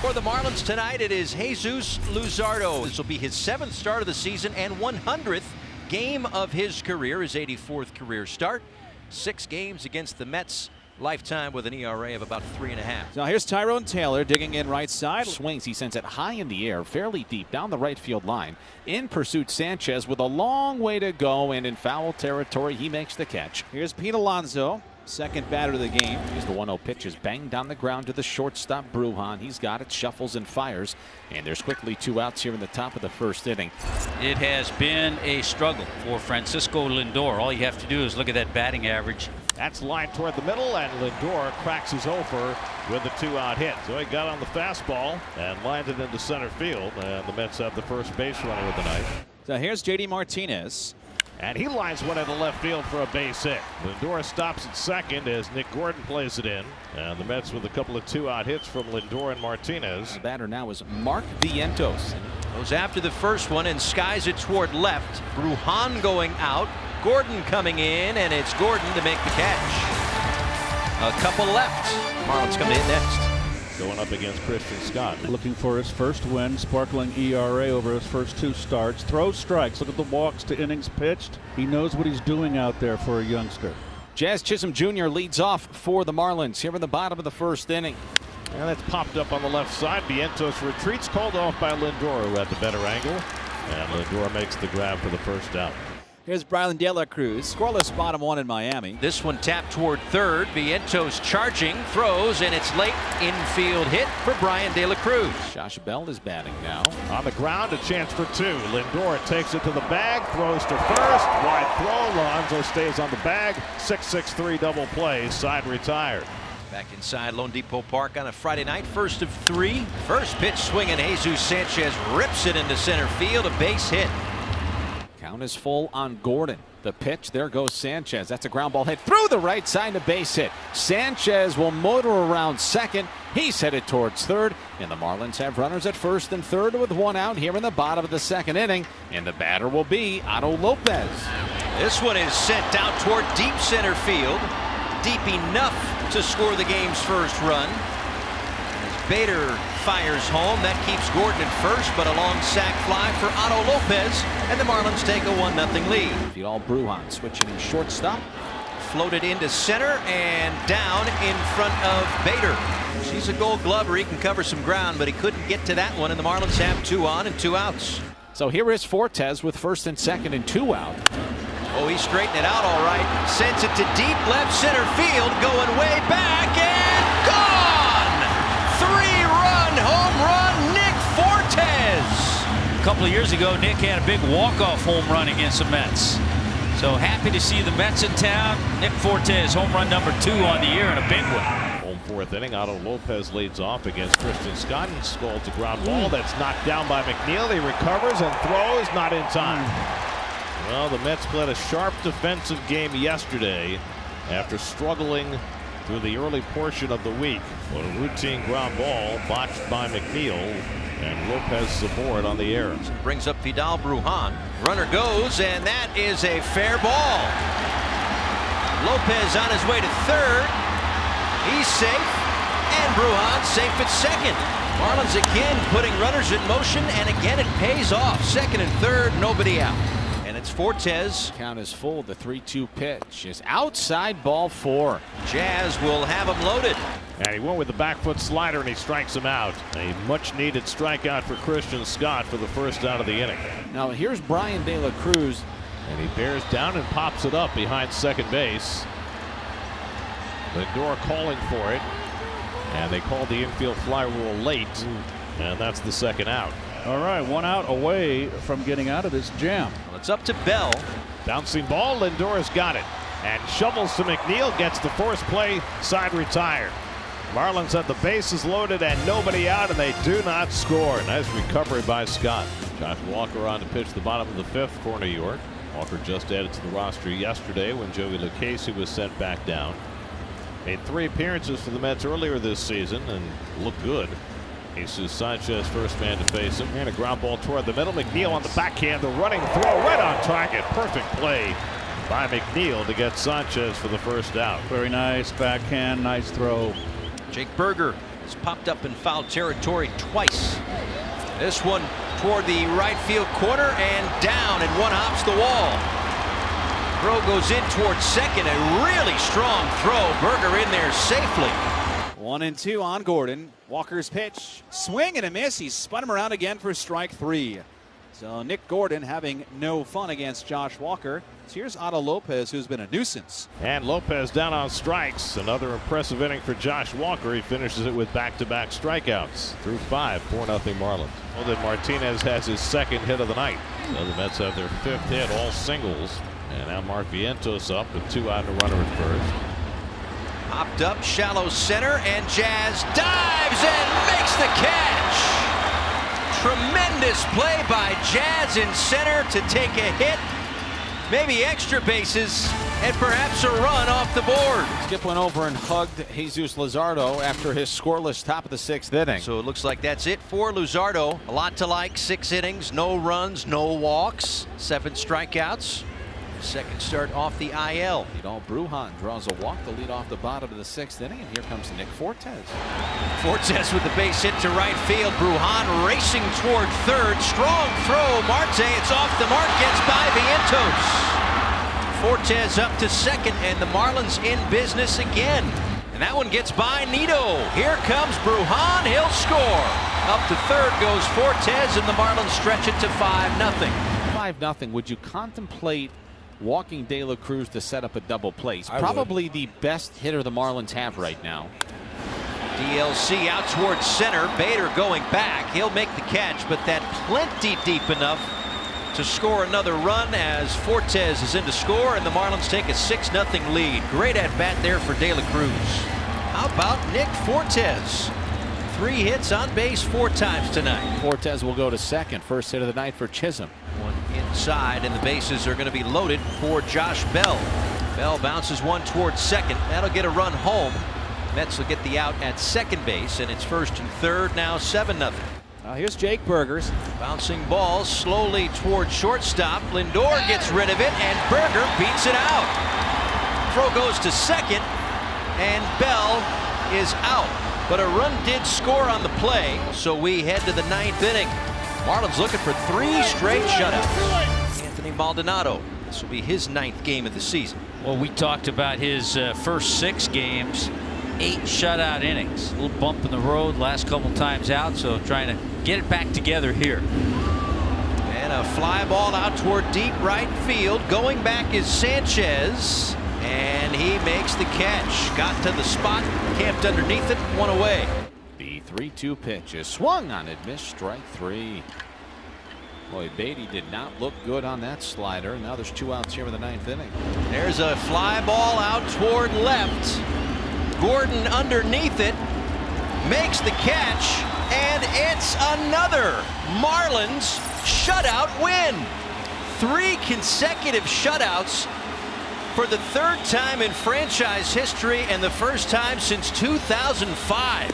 For the Marlins tonight, it is Jesus Luzardo. This will be his 7th start of the season and 100th game of his career, his 84th career start. 6 games against the Mets, lifetime with an ERA of about 3.5. Now here's Tyrone Taylor digging in right side. Swings, he sends it high in the air, fairly deep down the right field line. In pursuit, Sanchez with a long way to go, and in foul territory, he makes the catch. Here's Pete Alonso, second batter of the game. Here's the 1-0 pitch is banged down the ground to the shortstop, Brujan. He's got it, shuffles and fires, and there's quickly 2 outs here in the top of the first inning. It has been a struggle for Francisco Lindor. All you have to do is look at that batting average. That's lined toward the middle, and Lindor cracks his over with a 2-out hit. So he got on the fastball and lined it into center field, and the Mets have the first base runner of the night. So here's J.D. Martinez. And he lines one into left field for a base hit. Lindor stops at second as Nick Gordon plays it in. And the Mets with a couple of 2-out hits from Lindor and Martinez. The batter now is Mark Vientos. Goes after the first one and skies it toward left. Brujan going out. Gordon coming in, and it's Gordon to make the catch. A couple left. Marlins come to hit next. Going up against Christian Scott. Looking for his first win, sparkling ERA over his first 2 starts. Throws strikes. Look at the walks to innings pitched. He knows what he's doing out there for a youngster. Jazz Chisholm Jr. leads off for the Marlins here in the bottom of the first inning. And that's popped up on the left side. Vientos retreats, called off by Lindor, who had the better angle. And Lindor makes the grab for the first out. Here's Brian De La Cruz, scoreless bottom 1 in Miami. This one tapped toward third. Vientos charging, throws, and it's late. Infield hit for Brian De La Cruz. Josh Bell is batting now. On the ground, a chance for 2. Lindor takes it to the bag, throws to first. Wide throw. Lonzo stays on the bag. 6-6-3 double play. Side retired. Back inside Lone Depot Park on a Friday night. First of 3. First pitch swinging. Jesus Sanchez rips it into center field. A base hit. Count is full on Gordon. The pitch, there goes Sanchez. That's a ground ball hit through the right side, a base hit. Sanchez will motor around second. He's headed towards third, and the Marlins have runners at first and third with 1 out here in the bottom of the second inning, and the batter will be Otto Lopez. This one is sent out toward deep center field. Deep enough to score the game's first run. As Bader fires home, that keeps Gordon at first, but a long sac fly for Otto Lopez, and the Marlins take a 1-0 lead. Vidal Brujan switching in shortstop. Floated into center and down in front of Bader. He's a Gold Glover. He can cover some ground, but he couldn't get to that one, and the Marlins have 2 on and 2 outs. So here is Fortes with first and second and 2 out. Oh, he straightened it out all right. Sends it to deep left center field, going way back and gone! 3-run home run, Nick Fortes. A couple of years ago, Nick had a big walk-off home run against the Mets. So happy to see the Mets in town. Nick Fortes, home run number 2 on the year, and a big one. Home 4th inning. Otto Lopez leads off against Christian Scott and scalds a ground ball that's knocked down by McNeil. He recovers and throws, not in time. Well, the Mets played a sharp defensive game yesterday after struggling through the early portion of the week. But a routine ground ball botched by McNeil, and Lopez aboard on the air. Brings up Vidal Brujan. Runner goes, and that is a fair ball. Lopez on his way to third. He's safe, and Brujan safe at second. Marlins again putting runners in motion, and again it pays off. Second and third, nobody out. And it's Fortes. Count is full. The 3-2 pitch is outside, ball 4. Jazz will have him loaded. And he went with the back foot slider, and he strikes him out. A much needed strikeout for Christian Scott for the first out of the inning. Now here's Brian De La Cruz. And he bears down and pops it up behind second base. Lindor calling for it. And they called the infield fly rule late. And that's the second out. All right, 1 out away from getting out of this jam. Well, it's up to Bell. Bouncing ball, Lindor's got it. And shovels to McNeil, gets the force play, side retired. Marlins have the bases loaded and nobody out, and they do not score. Nice recovery by Scott. Josh Walker on to pitch the bottom of the 5th for New York. Walker just added to the roster yesterday when Joey Lucchesi was sent back down. Made 3 appearances for the Mets earlier this season and looked good. Jesus Sanchez, first man to face him. And a ground ball toward the middle. McNeil on the backhand, the running throw right on target. Perfect play by McNeil to get Sanchez for the first out. Very nice backhand, nice throw. Jake Berger Has popped up in foul territory twice. This one toward the right field corner and down, and one hops the wall. Throw goes in towards second. A really strong throw. Berger in there safely. 1-2 on Gordon. Walker's pitch. Swing and a miss. He spun him around again for strike 3. So Nick Gordon having no fun against Josh Walker. So here's Otto Lopez, who's been a nuisance. And Lopez down on strikes. Another impressive inning for Josh Walker. He finishes it with back-to-back strikeouts. Through 5, 4-0 Marlins. Well, then Martinez has his second hit of the night. So the Mets have their 5th hit, all singles. And now Mark Vientos up with 2 out and a runner at first. Popped up, shallow center, and Jazz dives and makes the catch. Tremendous play by Jazz in center to take a hit. Maybe extra bases and perhaps a run off the board. Skip went over and hugged Jesus Luzardo after his scoreless top of the 6th inning. So it looks like that's it for Luzardo. A lot to like. 6 innings, no runs, no walks, 7 strikeouts. Second start off the IL. Vidal Brujan draws a walk to lead off the bottom of the 6th inning, and here comes Nick Fortes. Fortes with the base hit to right field. Brujan racing toward third. Strong throw. Marte, it's off the mark, gets by Vientos. Fortes up to second, and the Marlins in business again. And that one gets by Nito. Here comes Brujan. He'll score. Up to third goes Fortes, and the Marlins stretch it to 5-0. 5-0. Would you contemplate walking De La Cruz to set up a double play? He's probably the best hitter the Marlins have right now. DLC out towards center. Bader going back. He'll make the catch, but that plenty deep enough to score another run as Fortes is in to score, and the Marlins take a 6-0 lead. Great at bat there for De La Cruz. How about Nick Fortes? 3 hits on base 4 times tonight. Fortes will go to second. First hit of the night for Chisholm. One inside, and the bases are going to be loaded for Josh Bell. Bell bounces one towards second. That'll get a run home. Mets will get the out at second base, and it's first and third, now 7-0. Now here's Jake Burgers. Bouncing ball slowly towards shortstop. Lindor gets rid of it, and Berger beats it out. Throw goes to second, and Bell is out. But a run did score on the play, so we head to the 9th inning. Marlins looking for 3 straight shutouts. Anthony Maldonado. This will be his 9th game of the season. Well, we talked about his first 6 games, 8 shutout innings. A little bump in the road last couple times out, so trying to get it back together here. And a fly ball out toward deep right field. Going back is Sanchez, and he makes the catch. Got to the spot, camped underneath it, one away. The 3-2 pitch is swung on it, missed, strike 3. Boy, Beatty did not look good on that slider. Now there's 2 outs here in the 9th inning. There's a fly ball out toward left. Gordon underneath it, makes the catch, and it's another Marlins shutout win. 3 consecutive shutouts for the 3rd time in franchise history and the first time since 2005.